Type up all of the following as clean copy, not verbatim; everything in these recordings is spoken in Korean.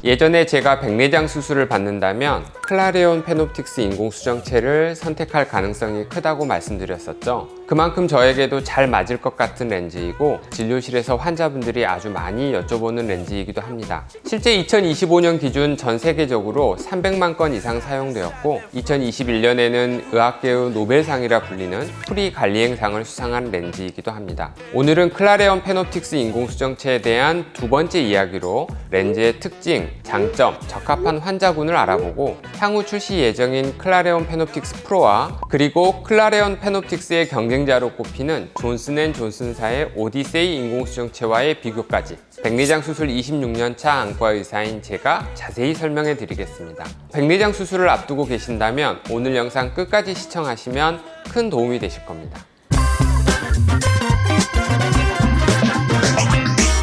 예전에 제가 백내장 수술을 받는다면 클라레온 페놉틱스 인공수정체를 선택할 가능성이 크다고 말씀드렸었죠. 그만큼 저에게도 잘 맞을 것 같은 렌즈이고 진료실에서 환자분들이 아주 많이 여쭤보는 렌즈이기도 합니다. 실제 2025년 기준 전 세계적으로 300만 건 이상 사용되었고 2021년에는 의학계의 노벨상이라 불리는 프리 갈리앵상을 수상한 렌즈이기도 합니다. 오늘은 클라레온 페놉틱스 인공수정체에 대한 두 번째 이야기로 렌즈의 특징, 장점, 적합한 환자군을 알아보고 향후 출시 예정인 클라레온 페놉틱스 프로와 그리고 클라레온 페놉틱스의 경쟁자로 꼽히는 존슨앤존슨사의 오디세이 인공수정체와의 비교까지 백내장 수술 26년차 안과 의사인 제가 자세히 설명해 드리겠습니다. 백내장 수술을 앞두고 계신다면 오늘 영상 끝까지 시청하시면 큰 도움이 되실 겁니다.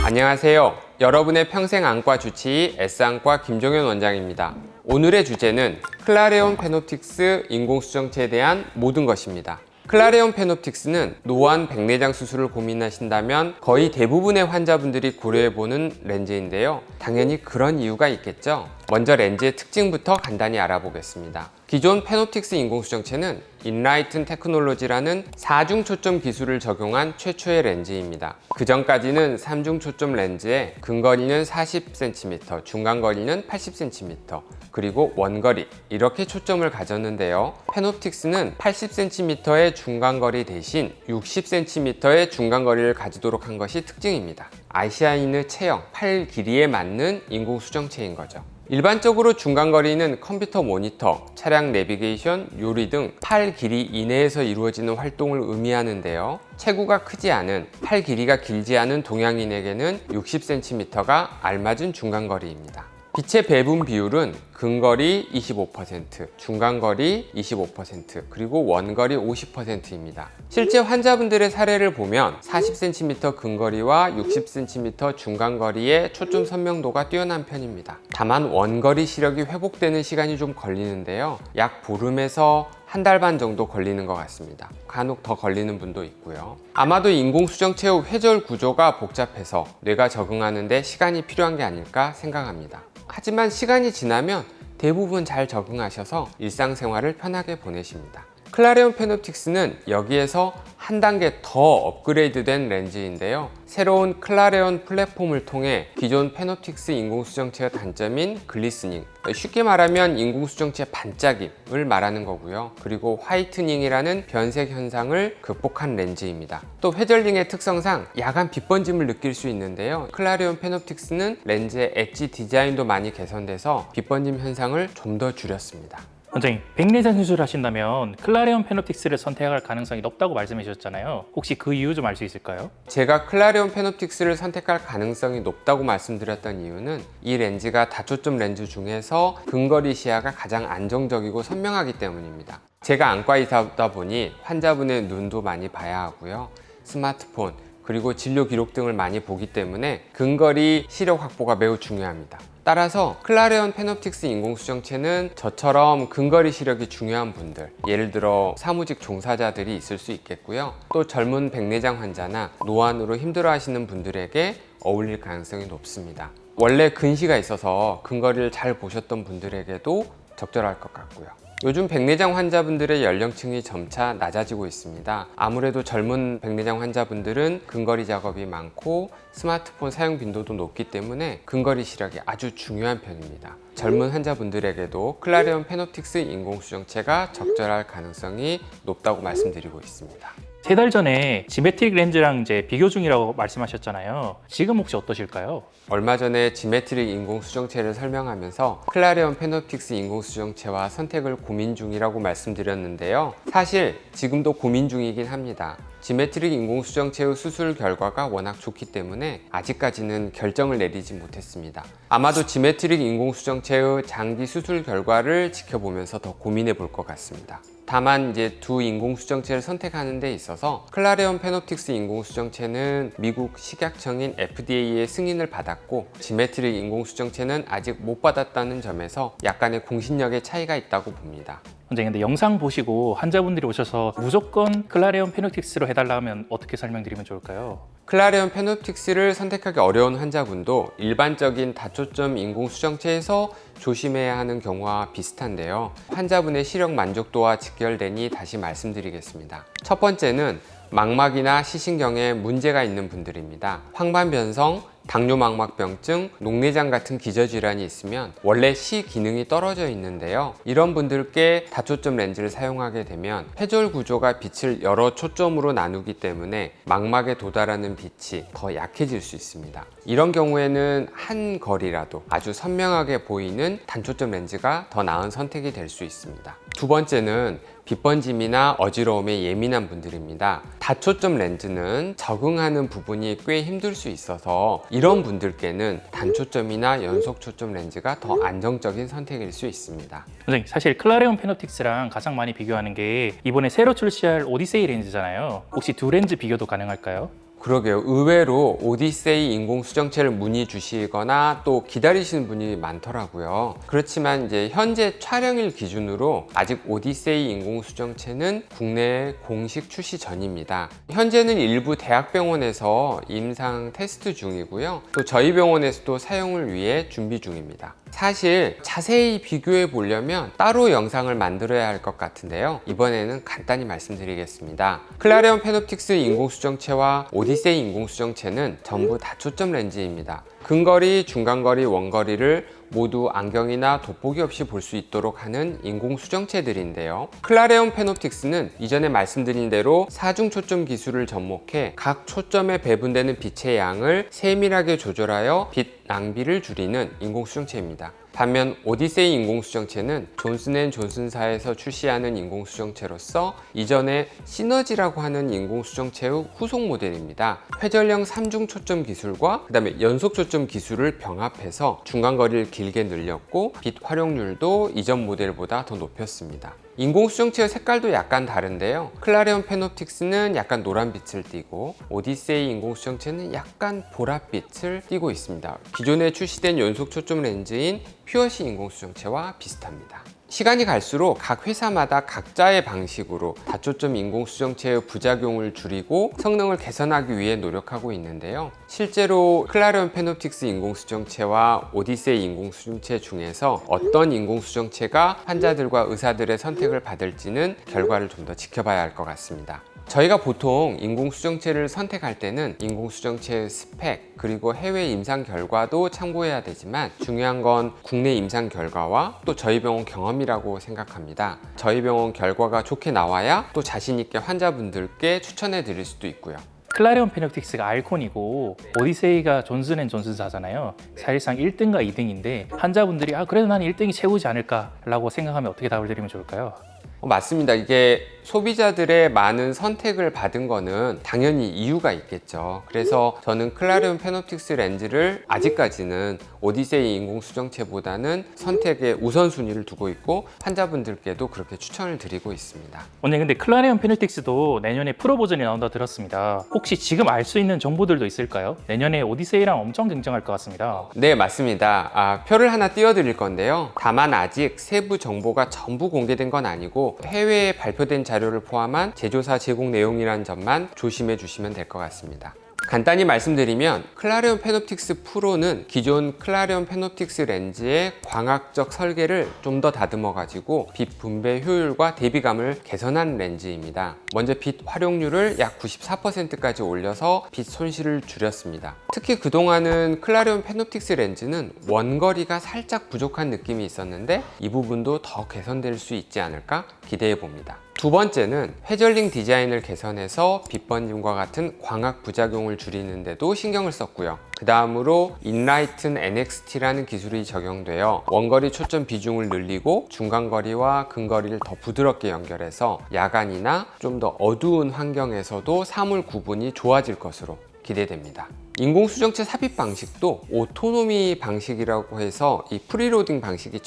안녕하세요. 여러분의 평생 안과 주치의 S안과 김종현 원장입니다. 오늘의 주제는 클라레온 페놉틱스 인공수정체에 대한 모든 것입니다. 클라레온 페놉틱스는 노안 백내장 수술을 고민하신다면 거의 대부분의 환자분들이 고려해보는 렌즈인데요. 당연히 그런 이유가 있겠죠. 먼저 렌즈의 특징부터 간단히 알아보겠습니다. 기존 페놉틱스 인공수정체는 인라이튼 테크놀로지라는 4중 초점 기술을 적용한 최초의 렌즈입니다. 그 전까지는 3중 초점 렌즈에 근거리는 40cm, 중간거리는 80cm, 그리고 원거리 이렇게 초점을 가졌는데요. 페놉틱스는 80cm의 중간거리 대신 60cm의 중간거리를 가지도록 한 것이 특징입니다. 아시아인의 체형, 팔 길이에 맞는 인공수정체인 거죠. 일반적으로 중간거리는 컴퓨터 모니터, 차량 내비게이션, 요리 등 팔 길이 이내에서 이루어지는 활동을 의미하는데요. 체구가 크지 않은, 팔 길이가 길지 않은 동양인에게는 60cm가 알맞은 중간거리입니다. 빛의 배분 비율은 근거리 25%, 중간거리 25%, 그리고 원거리 50%입니다. 실제 환자분들의 사례를 보면 40cm 근거리와 60cm 중간거리의 초점 선명도가 뛰어난 편입니다. 다만 원거리 시력이 회복되는 시간이 좀 걸리는데요. 약 보름에서 한 달 반 정도 걸리는 것 같습니다. 간혹 더 걸리는 분도 있고요. 아마도 인공수정체의 회절 구조가 복잡해서 뇌가 적응하는 데 시간이 필요한 게 아닐까 생각합니다. 하지만 시간이 지나면 대부분 잘 적응하셔서 일상생활을 편하게 보내십니다. 클라레온 페놉틱스는 여기에서 한 단계 더 업그레이드된 렌즈인데요. 새로운 클라레온 플랫폼을 통해 기존 페놉틱스 인공수정체의 단점인 글리스닝, 쉽게 말하면 인공수정체 반짝임을 말하는 거고요. 그리고 화이트닝이라는 변색 현상을 극복한 렌즈입니다. 또 회절링의 특성상 야간 빛번짐을 느낄 수 있는데요. 클라레온 페놉틱스는 렌즈의 엣지 디자인도 많이 개선돼서 빛번짐 현상을 좀 더 줄였습니다. 원장님, 백내장 수술하신다면 클라레온 페놉틱스를 선택할 가능성이 높다고 말씀해 주셨잖아요. 혹시 그 이유 좀 알 수 있을까요? 제가 클라레온 페놉틱스를 선택할 가능성이 높다고 말씀드렸던 이유는 이 렌즈가 다초점 렌즈 중에서 근거리 시야가 가장 안정적이고 선명하기 때문입니다. 제가 안과 의사다 보니 환자분의 눈도 많이 봐야 하고요. 스마트폰, 그리고 진료 기록 등을 많이 보기 때문에 근거리 시력 확보가 매우 중요합니다. 따라서 클라레온 페놉틱스 인공수정체는 저처럼 근거리 시력이 중요한 분들, 예를 들어 사무직 종사자들이 있을 수 있겠고요. 또 젊은 백내장 환자나 노안으로 힘들어하시는 분들에게 어울릴 가능성이 높습니다. 원래 근시가 있어서 근거리를 잘 보셨던 분들에게도 적절할 것 같고요. 요즘 백내장 환자분들의 연령층이 점차 낮아지고 있습니다. 아무래도 젊은 백내장 환자분들은 근거리 작업이 많고 스마트폰 사용 빈도도 높기 때문에 근거리 시력이 아주 중요한 편입니다. 젊은 환자분들에게도 클라레온 페놉틱스 인공수정체가 적절할 가능성이 높다고 말씀드리고 있습니다. 3달 전에 지메트릭 렌즈랑 이제 비교 중이라고 말씀하셨잖아요. 지금 혹시 어떠실까요? 얼마 전에 지메트릭 인공수정체를 설명하면서 클라레온 페놉틱스 인공수정체와 선택을 고민 중이라고 말씀드렸는데요. 사실 지금도 고민 중이긴 합니다. 지메트릭 인공수정체의 수술 결과가 워낙 좋기 때문에 아직까지는 결정을 내리지 못했습니다. 아마도 지메트릭 인공수정체의 장기 수술 결과를 지켜보면서 더 고민해 볼 것 같습니다. 다만 이제 두 인공수정체를 선택하는 데 있어서 클라레온 페놉틱스 인공수정체는 미국 식약청인 FDA의 승인을 받았고 지메트릭 인공수정체는 아직 못 받았다는 점에서 약간의 공신력의 차이가 있다고 봅니다. 원장님, 근데 영상 보시고 환자분들이 오셔서 무조건 클라레온 페노틱스로 해달라 하면 어떻게 설명드리면 좋을까요? 클라레온 페노틱스를 선택하기 어려운 환자분도 일반적인 다초점 인공수정체에서 조심해야 하는 경우와 비슷한데요. 환자분의 시력 만족도와 직결되니 다시 말씀드리겠습니다. 첫 번째는 망막이나 시신경에 문제가 있는 분들입니다. 황반변성, 당뇨망막병증, 녹내장 같은 기저질환이 있으면 원래 시 기능이 떨어져 있는데요. 이런 분들께 다초점 렌즈를 사용하게 되면 회절 구조가 빛을 여러 초점으로 나누기 때문에 망막에 도달하는 빛이 더 약해질 수 있습니다. 이런 경우에는 한 거리라도 아주 선명하게 보이는 단초점 렌즈가 더 나은 선택이 될 수 있습니다. 두 번째는 빛번짐이나 어지러움에 예민한 분들입니다. 다초점 렌즈는 적응하는 부분이 꽤 힘들 수 있어서 이런 분들께는 단초점이나 연속초점 렌즈가 더 안정적인 선택일 수 있습니다. 선생님, 사실 클라레온 페노틱스랑 가장 많이 비교하는 게 이번에 새로 출시할 오디세이 렌즈잖아요. 혹시 두 렌즈 비교도 가능할까요? 그러게요. 의외로 오디세이 인공수정체를 문의 주시거나 또 기다리시는 분이 많더라고요. 그렇지만 이제 현재 촬영일 기준으로 아직 오디세이 인공수정체는 국내에 공식 출시 전입니다. 현재는 일부 대학병원에서 임상 테스트 중이고요. 또 저희 병원에서도 사용을 위해 준비 중입니다. 사실 자세히 비교해 보려면 따로 영상을 만들어야 할 것 같은데요. 이번에는 간단히 말씀드리겠습니다. 클라레온 페노틱스 인공수정체와 오디세이 인공수정체는 전부 다초점 렌즈입니다. 근거리, 중간거리, 원거리를 모두 안경이나 돋보기 없이 볼 수 있도록 하는 인공수정체들인데요. 클라레온 페노틱스는 이전에 말씀드린 대로 사중 초점 기술을 접목해 각 초점에 배분되는 빛의 양을 세밀하게 조절하여 빛 낭비를 줄이는 인공수정체입니다. 반면 오디세이 인공수정체는 존슨앤존슨사에서 출시하는 인공수정체로서 이전에 시너지라고 하는 인공수정체의 후속 모델입니다. 회전형 3중 초점 기술과 그다음에 연속 초점 기술을 병합해서 중간거리를 길게 늘렸고 빛 활용률도 이전 모델보다 더 높였습니다. 인공수정체의 색깔도 약간 다른데요. 클라레온 페노틱스는 약간 노란빛을 띠고 오디세이 인공수정체는 약간 보랏빛을 띠고 있습니다. 기존에 출시된 연속 초점 렌즈인 퓨어시 인공수정체와 비슷합니다. 시간이 갈수록 각 회사마다 각자의 방식으로 다초점 인공수정체의 부작용을 줄이고 성능을 개선하기 위해 노력하고 있는데요. 실제로 클라레온 페노틱스 인공수정체와 오디세이 인공수정체 중에서 어떤 인공수정체가 환자들과 의사들의 선택을 받을지는 결과를 좀 더 지켜봐야 할 것 같습니다. 저희가 보통 인공수정체를 선택할 때는 인공수정체의 스펙 그리고 해외 임상 결과도 참고해야 되지만 중요한 건 국내 임상 결과와 또 저희 병원 경험이라고 생각합니다. 저희 병원 결과가 좋게 나와야 또 자신 있게 환자분들께 추천해 드릴 수도 있고요. 클라레온 페노틱스가 알콘이고 오디세이가 존슨앤존슨사잖아요. 사실상 1등과 2등인데 환자분들이 그래도 나는 1등이 최고지 않을까라고 생각하면 어떻게 답을 드리면 좋을까요? 맞습니다. 이게 소비자들의 많은 선택을 받은 거는 당연히 이유가 있겠죠. 그래서 저는 클라레온 페노틱스 렌즈를 아직까지는 오디세이 인공수정체보다는 선택에 우선순위를 두고 있고 환자분들께도 그렇게 추천을 드리고 있습니다. 원장님, 근데 클라레온 페노틱스도 내년에 프로 버전이 나온다 들었습니다. 혹시 지금 알 수 있는 정보들도 있을까요? 내년에 오디세이랑 엄청 경쟁할 것 같습니다. 네, 맞습니다. 표를 하나 띄워드릴 건데요. 다만 아직 세부 정보가 전부 공개된 건 아니고 해외에 발표된 자료를 포함한 제조사 제공 내용이라는 점만 조심해 주시면 될 것 같습니다. 간단히 말씀드리면 클라레온 페노틱스 프로는 기존 클라레온 페노틱스 렌즈의 광학적 설계를 좀 더 다듬어 가지고 빛 분배 효율과 대비감을 개선한 렌즈입니다. 먼저 빛 활용률을 약 94%까지 올려서 빛 손실을 줄였습니다. 특히 그동안은 클라레온 페노틱스 렌즈는 원거리가 살짝 부족한 느낌이 있었는데 이 부분도 더 개선될 수 있지 않을까 기대해 봅니다. 두 번째는 회절링 디자인을 개선해서 빛번짐과 같은 광학 부작용을 줄이는 데도 신경을 썼고요. 그 다음으로 인라이튼 NXT라는 기술이 적용되어 원거리 초점 비중을 늘리고 중간거리와 근거리를 더 부드럽게 연결해서 야간이나 좀 더 어두운 환경에서도 사물 구분이 좋아질 것으로 기대됩니다. 인공수정체 삽입 방식도 오토노미 방식이라고 해서 이 프리로딩 방식이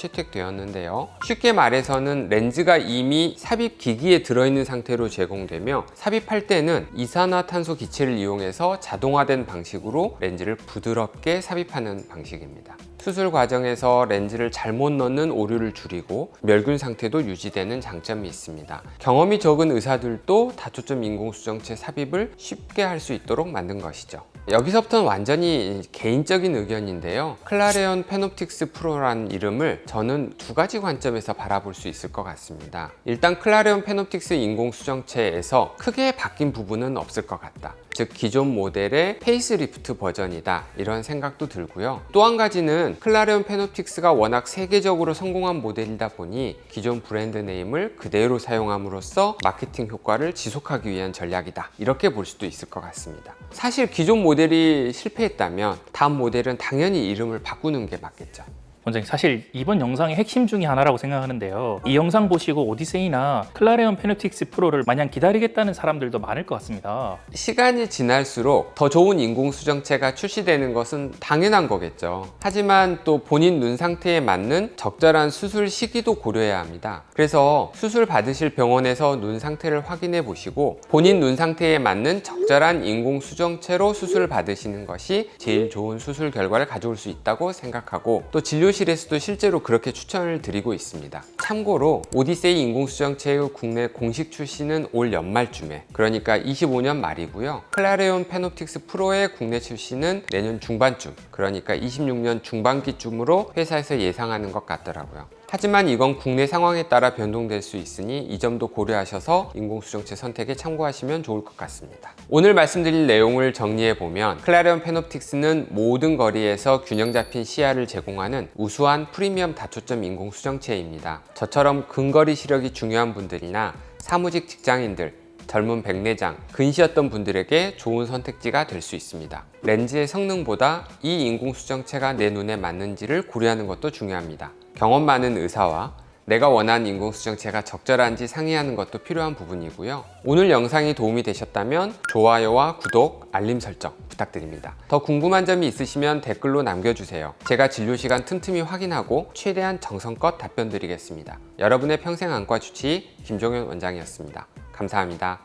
채택되었는데요. 쉽게 말해서는 렌즈가 이미 삽입 기기에 들어있는 상태로 제공되며 삽입할 때는 이산화탄소 기체를 이용해서 자동화된 방식으로 렌즈를 부드럽게 삽입하는 방식입니다. 수술 과정에서 렌즈를 잘못 넣는 오류를 줄이고 멸균 상태도 유지되는 장점이 있습니다. 경험이 적은 의사들도 다초점 인공수정체 삽입을 쉽게 할 수 있도록 만든 것이죠. 여기서부터는 완전히 개인적인 의견인데요. 클라레온 페놉틱스 프로라는 이름을 저는 두 가지 관점에서 바라볼 수 있을 것 같습니다. 일단 클라레온 페놉틱스 인공수정체에서 크게 바뀐 부분은 없을 것 같다. 즉 기존 모델의 페이스리프트 버전이다, 이런 생각도 들고요. 또 한 가지는 클라레온 페놉틱스가 워낙 세계적으로 성공한 모델이다 보니 기존 브랜드 네임을 그대로 사용함으로써 마케팅 효과를 지속하기 위한 전략이다, 이렇게 볼 수도 있을 것 같습니다. 사실 기존 모델이 실패했다면 다음 모델은 당연히 이름을 바꾸는 게 맞겠죠. 원장님, 사실 이번 영상의 핵심 중에 하나라고 생각하는데요. 이 영상 보시고 오디세이나 클라레온 페놉틱스 프로를 마냥 기다리겠다는 사람들도 많을 것 같습니다. 시간이 지날수록 더 좋은 인공수정체가 출시되는 것은 당연한 거겠죠. 하지만 또 본인 눈 상태에 맞는 적절한 수술 시기도 고려해야 합니다. 그래서 수술 받으실 병원에서 눈 상태를 확인해 보시고 본인 눈 상태에 맞는 적절한 인공수정체로 수술을 받으시는 것이 제일 좋은 수술 결과를 가져올 수 있다고 생각하고, 또 진료실에서도 실제로 그렇게 추천을 드리고 있습니다. 참고로 오디세이 인공수정체의 국내 공식 출시는 올 연말쯤에, 그러니까 25년 말이고요. 클라레온 페놉틱스 프로의 국내 출시는 내년 중반쯤, 그러니까 26년 중반기쯤으로 회사에서 예상하는 것 같더라고요. 하지만 이건 국내 상황에 따라 변동될 수 있으니 이 점도 고려하셔서 인공수정체 선택에 참고하시면 좋을 것 같습니다. 오늘 말씀드린 내용을 정리해보면 클라레온 페놉틱스는 모든 거리에서 균형 잡힌 시야를 제공하는 우수한 프리미엄 다초점 인공수정체입니다. 저처럼 근거리 시력이 중요한 분들이나 사무직 직장인들, 젊은 백내장, 근시였던 분들에게 좋은 선택지가 될 수 있습니다. 렌즈의 성능보다 이 인공수정체가 내 눈에 맞는지를 고려하는 것도 중요합니다. 경험 많은 의사와 내가 원하는 인공수정체가 적절한지 상의하는 것도 필요한 부분이고요. 오늘 영상이 도움이 되셨다면 좋아요와 구독, 알림 설정 부탁드립니다. 더 궁금한 점이 있으시면 댓글로 남겨주세요. 제가 진료시간 틈틈이 확인하고 최대한 정성껏 답변 드리겠습니다. 여러분의 평생 안과 주치의 김종현 원장이었습니다. 감사합니다.